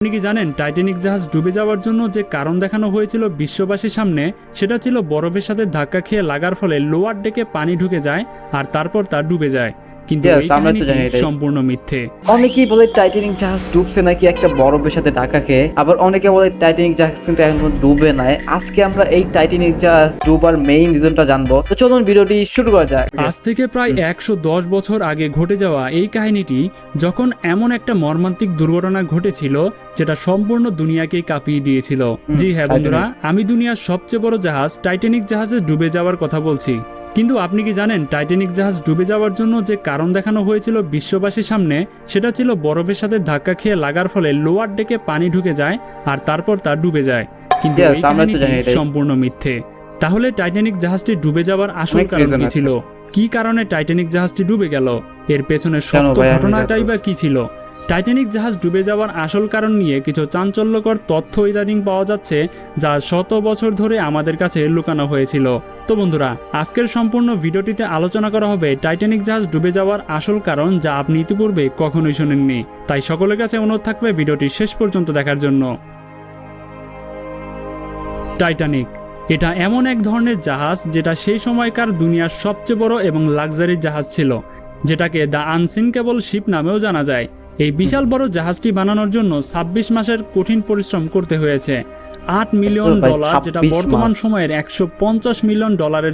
আপনি কি জানেন টাইটানিক জাহাজ ডুবে যাওয়ার জন্য যে কারণ দেখানো হয়েছিল বিশ্ববাসীর সামনে সেটা ছিল বরফের সাথে ধাক্কা খেয়ে লাগার ফলে লোয়ার ডেকে পানি ঢুকে যায় আর তারপর তা ডুবে যায়, কিন্তু এই কাহিনীটি সম্পূর্ণ মিথ্যে। অনেকেই বলে টাইটানিক জাহাজ ডুবছে নাকি একটা বরফের সাথে ধাক্কা খেয়ে, আবার অনেকে বলে টাইটানিক জাহাজ কিন্তু এখন ডুবে নাই। আজকে আমরা এই টাইটানিক জাহাজ ডুবার মেইন রিজনটা জানবো, তো চলুন ভিডিওটি শুরু করা যাক। আজ থেকে প্রায় 110 বছর আগে ঘটে যাওয়া এই কাহিনীটি, যখন এমন একটা মর্মান্তিক দুর্ঘটনা ঘটেছিল যেটা সম্পূর্ণ দুনিয়াকেই কাঁপিয়ে দিয়েছিল। জি হ্যাঁ বন্ধুরা, আমি দুনিয়ার সবচেয়ে বড় জাহাজ টাইটানিক জাহাজে ডুবে যাওয়ার কথা বলছি। কিন্তু আপনি কি জানেন টাইটানিক জাহাজ ডুবে যাওয়ার জন্য যে কারণ দেখানো হয়েছিল বিশ্ববাসীর সামনে সেটা ছিল বরফের সাথে ধাক্কা খেয়ে লাগার ফলে লোয়ার ডেকে পানি ঢুকে যায় আর তারপর তা ডুবে যায়, কিন্তু এই কাহিনীটি সম্পূর্ণ মিথ্যে। তাহলে টাইটানিক জাহাজটি ডুবে যাওয়ার আসল কারণ কি ছিল? কি কারণে টাইটানিক জাহাজটি ডুবে গেল? এর পেছনের সত্য ঘটনাটাই বা কি ছিল? টাইটানিক জাহাজ ডুবে যাওয়ার আসল কারণ নিয়ে কিছু চাঞ্চল্যকর তথ্য ইদানিং পাওয়া যাচ্ছে, যা শত বছর ধরে আমাদের কাছে লুকানো হয়েছিল। তো বন্ধুরা, আজকের সম্পূর্ণ ভিডিওটিতে আলোচনা করা হবে টাইটানিক জাহাজ ডুবে যাওয়ার আসল কারণ, যা আপনি ইতিপূর্বে কখনোই শুনেননি। তাই সকলের কাছে অনুরোধ থাকবে ভিডিওটি শেষ পর্যন্ত দেখার জন্য। টাইটানিক এটা এমন এক ধরনের জাহাজ যেটা সেই সময়কার দুনিয়ার সবচেয়ে বড় এবং লাক্সারি জাহাজ ছিল, যেটাকে দ্য আনসিঙ্কেবল শিপ নামেও জানা যায়। এই বিশাল বড় জাহাজটি বানানোর জন্য 26 মাসের কঠিন পরিশ্রম করতে হয়েছে। $8 মিলিয়ন, যেটা বর্তমান সময়ের $150 মিলিয়ন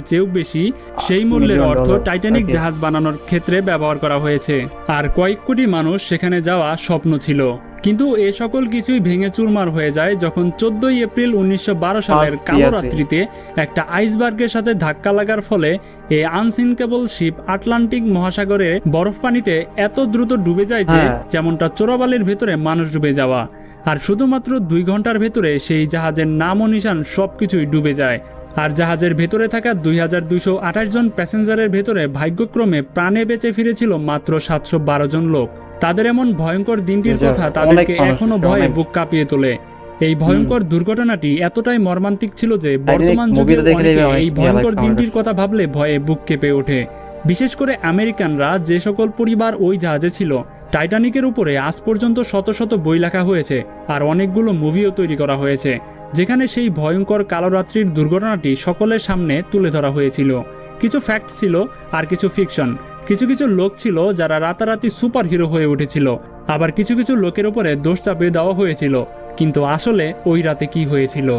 চেয়েও বেশি, সেই মূল্যের অর্থ টাইটানিক জাহাজ বানানোর ক্ষেত্রে ব্যবহার করা হয়েছে। আর কয়েক কোটি মানুষ সেখানে যাওয়া স্বপ্ন ছিল, কিন্তু এ সকল কিছুই ভেঙে চুরমার হয়ে যায় যখন 14 এপ্রিল 1912 সালের কালো রাত্রিতে একটা আইসবার্গের সাথে ধাক্কা লাগার ফলে এই আনসিঙ্কেবল শিপ আটলান্টিক মহাসাগরে বরফ পানিতে এত দ্রুত ডুবে যায় যে যেমনটা চোরাবালির ভেতরে মানুষ ডুবে যাওয়া। আর শুধুমাত্র 2 ঘন্টার ভেতরে সেই জাহাজের নাম ও নিশান সবকিছুই ডুবে যায়। আর জাহাজের ভেতরে থাকা 2228 জন প্যাসেঞ্জারের ভেতরে ভাগ্যক্রমে প্রাণে বেঁচে ফিরেছিল মাত্র 712 জন লোক। তাদের এমন ভয়ঙ্কর দিনটির কথা তাদেরকে এখনো ভয়ে বুক কাঁপিয়ে তোলে। এই ভয়ঙ্কর দুর্ঘটনাটি এতটাই মর্মান্তিক ছিল যে বর্তমান যুগে অনেকে এই ভয়ঙ্কর দিনটির কথা ভাবলে ভয়ে বুক কেঁপে ওঠে। বিশেষ করে আমেরিকানরা, যে সকল পরিবার ওই জাহাজে ছিল। টাইটানিকের উপরে আজ পর্যন্ত শত শত বই লেখা হয়েছে আর অনেকগুলো মুভিও তৈরি করা হয়েছে, যেখানে সেই ভয়ঙ্কর কালো রাত্রির দুর্ঘটনাটি সকলের সামনে তুলে ধরা হয়েছিল। কিছু ফ্যাক্ট ছিল আর কিছু ফিকশন। কিছু কিছু লোক ছিল যারা রাতারাতি সুপার হিরো হয়ে উঠেছিল, আবার কিছু কিছু লোকের উপরে দোষ চাপিয়ে দেওয়া হয়েছিল। কিন্তু আসলে ওই রাতে কি হয়েছিল?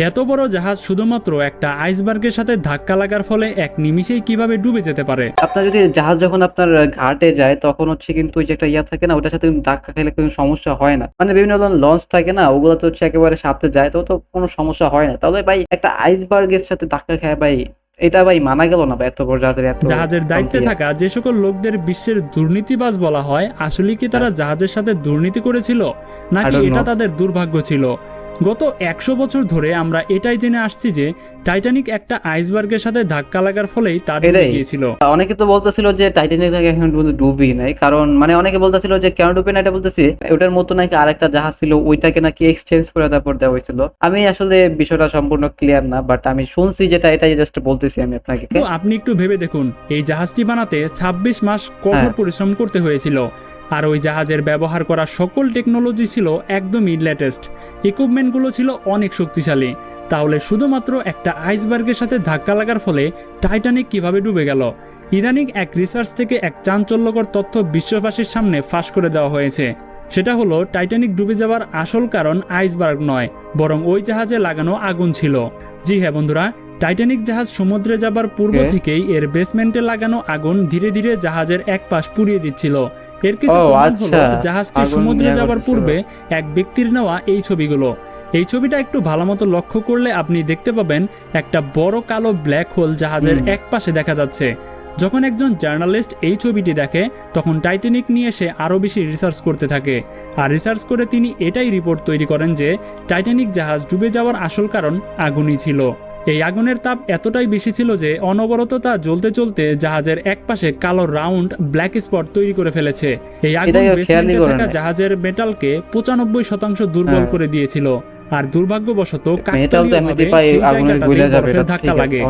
এত বড় জাহাজ শুধুমাত্র একটা আইসবার্গের সাথে ধাক্কা লাগার ফলে এক নিমিষেই কিভাবে ডুবে যেতে পারে? আপনার যদি জাহাজ যখন আপনার ঘাটে যায় তখন হচ্ছে কিন্তু ওই যে একটা থাকে না, ওটার সাথে ধাক্কা খেলে কোনো সমস্যা হয় না। মানে বিভিন্ন লঞ্চ থাকে না, ওগুলো তো হচ্ছে একেবারে সাথে যায়, তো কোনো সমস্যা হয় না। তাহলে ভাই একটা আইসবার্গের সাথে ধাক্কা খায়, ভাই এটা ভাই মানা গেল না। এত বড় জাহাজের দায়িত্বে থাকা যে সকল লোকদের বিশ্বের দুর্নীতিবাজ বলা হয়, আসলে কি তারা জাহাজের সাথে দুর্নীতি করেছিল নাকি এটা তাদের দুর্ভাগ্য ছিল? গত 100 বছর ধরে আমরা এটাই জেনে আসছি যে টাইটানিক একটা আইসবার্গের সাথে ধাক্কা লাগার ফলেই তা ডুবে গিয়েছিল। অনেকে তো বলতেছিল যে টাইটানিক এখন ডুবেই নাই, কারণ মানে অনেকে বলতেছিল যে কেন ডুবে না, এটা বলতেছি ওটার মতো নাকি আরেকটা জাহাজ ছিল, ওইটাকে নাকি এক্সচেঞ্জ করে তারপর দেওয়া হয়েছিল। আমি আসলে বিষয়টা সম্পূর্ণ ক্লিয়ার না, বাট আমি শুনছি যেটা, এটাই জাস্ট বলতেছি আমি আপনাকে। তো আপনি একটু ভেবে দেখুন, এই জাহাজটি বানাতে 26 মাস কঠোর পরিশ্রম করতে হয়েছিল। আর ওই জাহাজের ব্যবহার করা সকল টেকনোলজি ছিল একদমই লেটেস্ট, ইকুইপমেন্টগুলো ছিল অনেক শক্তিশালী। তাহলে শুধুমাত্র একটা আইসবার্গের সাথে ধাক্কা লাগার ফলে টাইটানিক কিভাবে ডুবে গেল? ইদানিং এক রিসার্চ থেকে এক চাঞ্চল্যকর তথ্য বিশ্ববাসীর সামনে ফাঁস করে দেওয়া হয়েছে। সেটা হলো টাইটানিক ডুবে যাওয়ার আসল কারণ আইসবার্গ নয়, বরং ওই জাহাজে লাগানো আগুন ছিল। জি হ্যাঁ বন্ধুরা, টাইটানিক জাহাজ সমুদ্রে যাবার পূর্ব থেকেই এর বেসমেন্টে লাগানো আগুন ধীরে ধীরে জাহাজের এক পাশ পুড়িয়ে দিচ্ছিল। এর কিছু প্রমাণ হলো জাহাজটি সমুদ্রে যাবার পূর্বে এক ব্যক্তির নেওয়া এই ছবিগুলো। এই ছবিটা একটু ভালোমতো লক্ষ্য করলে আপনি দেখতে পাবেন একটা বড় কালো ব্ল্যাক হোল জাহাজের এক পাশে দেখা যাচ্ছে। যখন একজন জার্নালিস্ট এই ছবিটি দেখে, তখন টাইটানিক নিয়ে সে আরও বেশি রিসার্চ করতে থাকে। আর রিসার্চ করে তিনি এটাই রিপোর্ট তৈরি করেন যে টাইটানিক জাহাজ ডুবে যাওয়ার আসল কারণ আগুনই ছিল। এই আগুনের তাপ এতটাই বেশি ছিল যে অনবরত তা জ্বলতে চলতে জাহাজের একপাশে কালো রাউন্ড ব্ল্যাক স্পট তৈরি করে ফেলেছে। এই আগুন বেসমেন্টে থাকা জাহাজের মেটালকে 95% দুর্বল করে দিয়েছিল। আর দুর্ভাগ্যবশত কাকতালীয়ভাবে সেই জায়গাটাতে বরফের ধাক্কা লাগে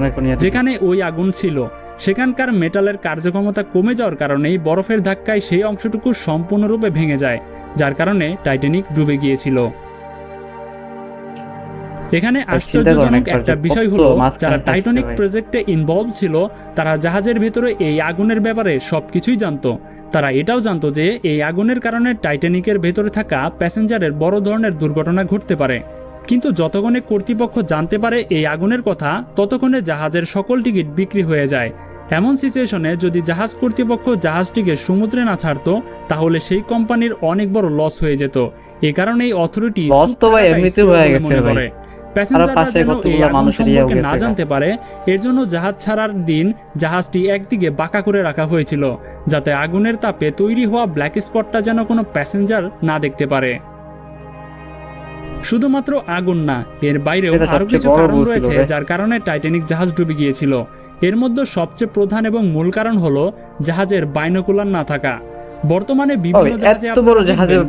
যেখানে ওই আগুন ছিল, সেখানকার মেটালের কার্যক্ষমতা কমে যাওয়ার কারণেই বরফের ধাক্কায় সেই অংশটুকু সম্পূর্ণরূপে ভেঙে যায়, যার কারণে টাইটানিক ডুবে গিয়েছিল। এখানে আশ্চর্যজনক একটা বিষয় হলো, যারা টাইটানিক প্রজেক্টে ইনভলভ ছিল তারা জাহাজের ভেতরে এই আগুনের ব্যাপারে সবকিছুই জানতো। তারা এটাও জানতো যে এই আগুনের কারণে টাইটানিকের ভেতরে থাকা প্যাসেঞ্জারের বড় ধরনের দুর্ঘটনা ঘটতে পারে। কিন্তু যতক্ষণে কর্তৃপক্ষ জানতে পারে এই আগুনের কথা, ততক্ষণে জাহাজের সকল টিকিট বিক্রি হয়ে যায়। এমন সিচুয়েশনে যদি জাহাজ কর্তৃপক্ষ জাহাজটিকে সমুদ্রে না ছাড়তো, তাহলে সেই কোম্পানির অনেক বড় লস হয়ে যেত। এই কারণেই অথরিটি মনে করে প্যাসেঞ্জাররা যেন এই আগুন সম্পর্কে না জানতে পারে, এর জন্য জাহাজ ছাড়ার দিন জাহাজটি একদিকে বাঁকা করে রাখা হয়েছিল, যাতে আগুনের তাপে তৈরি হওয়া ব্ল্যাক স্পটটা যেন কোনো প্যাসেঞ্জার না দেখতে পারে। শুধুমাত্র আগুন না, এর বাইরেও আরো কিছু কারণ রয়েছে যার কারণে টাইটানিক জাহাজ ডুবে গিয়েছিল। এর মধ্যে সবচেয়ে প্রধান এবং মূল কারণ হলো জাহাজের বাইনোকুলার না থাকা। বর্তমানে বিভিন্ন জাহাজে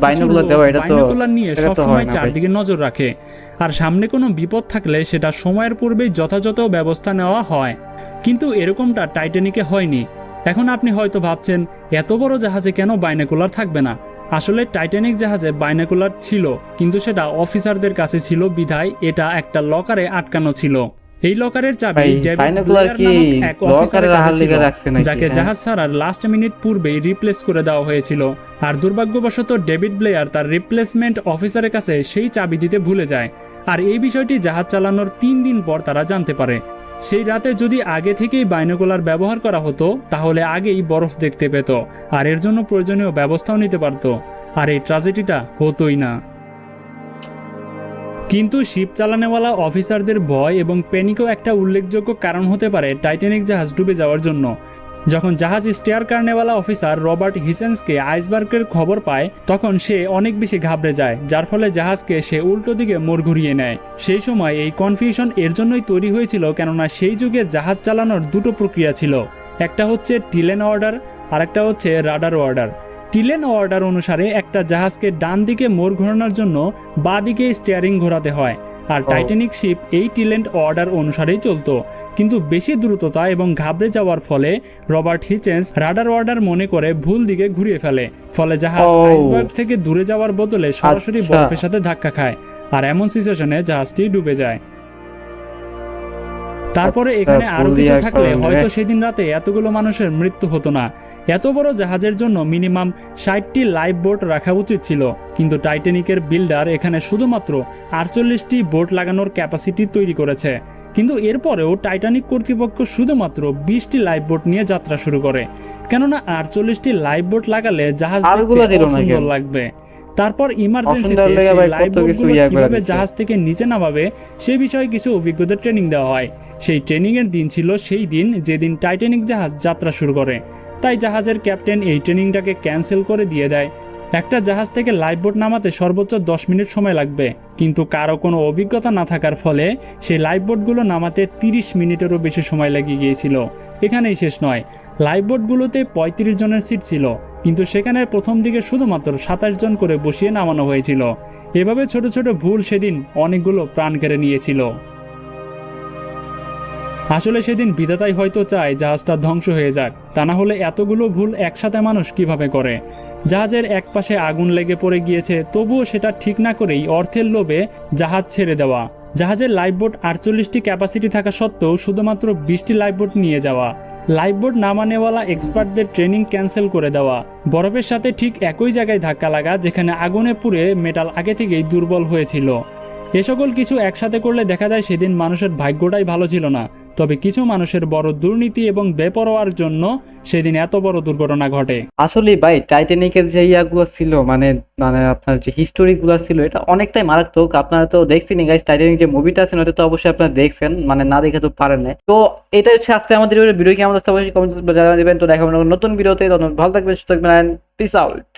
বাইনোকুলার নিয়ে সবসময় চারদিকে নজর রাখে, আর সামনে কোনো বিপদ থাকলে সেটা সময়ের পূর্বেই যথাযথ ব্যবস্থা নেওয়া হয়। কিন্তু এরকমটা টাইটানিকে হয়নি। এখন আপনি হয়তো ভাবছেন, এত বড় জাহাজে কেন বাইনোকুলার থাকবে না? আসলে টাইটানিক জাহাজে বাইনোকুলার ছিল, কিন্তু সেটা অফিসারদের কাছে ছিল বিধায় এটা একটা লকারে আটকানো ছিল। এই লকারের চাবি ডেভিড ব্লেয়ার নামক এক অফিসারের কাছে ছিল, যাকে জাহাজ ছাড়ার লাস্ট মিনিট পূর্বেই রিপ্লেস করে দেওয়া হয়েছিল। আর দুর্ভাগ্যবশত ডেভিড ব্লেয়ার তার রিপ্লেসমেন্ট অফিসারের কাছে সেই চাবি দিতে ভুলে যায়। আর এই বিষয়টি জাহাজ চালানোর 3 দিন পর তারা জানতে পারে। সেই রাতে যদি আগে থেকেই বাইনোকুলার ব্যবহার করা হতো, তাহলে আগেই বরফ দেখতে পেত, আর এর জন্য প্রয়োজনীয় ব্যবস্থাও নিতে পারত, আর এই ট্র্যাজেডিটা হতোই না। কিন্তু শিপ চালানোওয়ালা অফিসারদের ভয় এবং প্যানিকও একটা উল্লেখযোগ্য কারণ হতে পারে টাইটানিক জাহাজ ডুবে যাওয়ার জন্য। যখন জাহাজ স্টিয়ার কারনেওয়ালা অফিসার রবার্ট হিসেন্সকে আইসবার্গের খবর পায়, তখন সে অনেক বেশি ঘাবড়ে যায়, যার ফলে জাহাজকে সে উল্টো দিকে মোড় ঘুরিয়ে নেয়। সেই সময় এই কনফিউশন এর জন্যই তৈরি হয়েছিল, কেননা সেই যুগে জাহাজ চালানোর দুটো প্রক্রিয়া ছিল, একটা হচ্ছে টিলেন অর্ডার আর একটা হচ্ছে রাডার অর্ডার। টিলেন অর্ডার অনুসারে একটা জাহাজকে ডান দিকে মোড় ঘোরানোর জন্য বাঁ দিকে স্টিয়ারিং ঘোরাতে হয়, আর টাইটানিক শিপ এই টিলেন্ট অর্ডার অনুসারেই চলতো। কিন্তু বেশি দ্রুততা এবং ঘাবড়ে যাওয়ার ফলে রবার্ট হিচেন্স রাডার অর্ডার মনে করে ভুল দিকে ঘুরিয়ে ফেলে, ফলে জাহাজ আইসবার্গ থেকে দূরে যাওয়ার বদলে সরাসরি বরফের সাথে ধাক্কা খায়, আর এমন সিচুয়েশনে জাহাজটি ডুবে যায়। তারপরে এখানে আরো কিছু থাকলে হয়তো সেদিন রাতে এতগুলো মানুষের মৃত্যু হতো না। এত বড় জাহাজের জন্য মিনিমাম 60টি লাইফ বোট রাখা উচিত ছিল, কিন্তু টাইটানিকের বিল্ডার এখানে শুধুমাত্র 48টি বোট লাগানোর ক্যাপাসিটি তৈরি করেছে। কিন্তু এরপরেও টাইটানিক কর্তৃপক্ষ শুধুমাত্র 20টি লাইফ বোট নিয়ে যাত্রা শুরু করে, কেননা 48টি লাইফ বোট লাগালে জাহাজ দেখতে লাগবে। তারপর ইমার্জেন্সিতে লাইফ বোটগুলো কিভাবে জাহাজ থেকে নিচে নামাবে সে বিষয়ে কিছু অভিজ্ঞদের ট্রেনিং দেওয়া হয়। সেই ট্রেনিং এর দিন ছিল সেই দিন যেদিন টাইটানিক জাহাজ যাত্রা শুরু করে, তাই জাহাজের ক্যাপ্টেন এই ট্রেনিংটাকে ক্যান্সেল করে দিয়ে দেয়। একটা জাহাজ থেকে লাইফ বোট নামাতে সর্বোচ্চ 10 মিনিট সময় লাগবে, কিন্তু কারো কোনো অভিজ্ঞতা না থাকার ফলে সেই লাইফ বোটগুলো নামাতে 30 মিনিটেরও বেশি সময় লেগে গিয়েছিল। এখানেই শেষ নয়, লাইফ বোটগুলোতে 35 জনের সিট ছিল, কিন্তু সেখানে প্রথম দিকে শুধুমাত্র 27 জন করে বসিয়ে নামানো হয়েছিল। এভাবে ছোট ছোট ভুল সেদিন অনেকগুলো প্রাণ কেড়ে নিয়েছিল। আসলে সেদিন বিধাতাই হয়তো চায় জাহাজটা ধ্বংস হয়ে যাক, তা না হলে এতগুলো ভুল একসাথে মানুষ কিভাবে করে। জাহাজের এক পাশে আগুন লেগে পড়ে গিয়েছে, তবুও সেটা ঠিক না করেই অর্থের লোভে জাহাজ ছেড়ে দেওয়া। জাহাজের লাইফবোট 48টি ক্যাপাসিটি থাকা সত্ত্বেও শুধুমাত্র 20টি লাইফবোট নিয়ে যাওয়া, লাইফবোট নামানেওয়ালা এক্সপার্টদের ট্রেনিং ক্যান্সেল করে দেওয়া, বরফের সাথে ঠিক একই জায়গায় ধাক্কা লাগা যেখানে আগুনে পুড়ে মেটাল আগে থেকেই দুর্বল হয়েছিল। এ সকল কিছু একসাথে করলে দেখা যায় সেদিন মানুষের ভাগ্যটাই ভালো ছিল না, তবে কিছু মানুষের বড় দুর্নীতি এবং বেপরোয়ার জন্য সেদিন এত বড় দুর্ঘটনা ঘটে। আসলে ভাই টাইটানিকের যে ইয়াগুলো ছিল, মানে মানে আপনার যে হিস্টোরি গুলো ছিল, এটা অনেকটাই মারাত্মক। আপনারা তো দেখছেন গাইস, টাইটানিক যে মুভিটা আছে ওটা তো অবশ্যই আপনারা দেখছেন, মানে না দেখে তো পারেন না। তো এটা হচ্ছে আজকে আমাদের ভিডিও, কেমন অবশ্যই কমেন্ট জানিয়ে দিবেন। তো দেখা হবে নতুন ভিডিওতে, ভালো থাকবেন, সুস্থ থাকবেন, পিস আউট।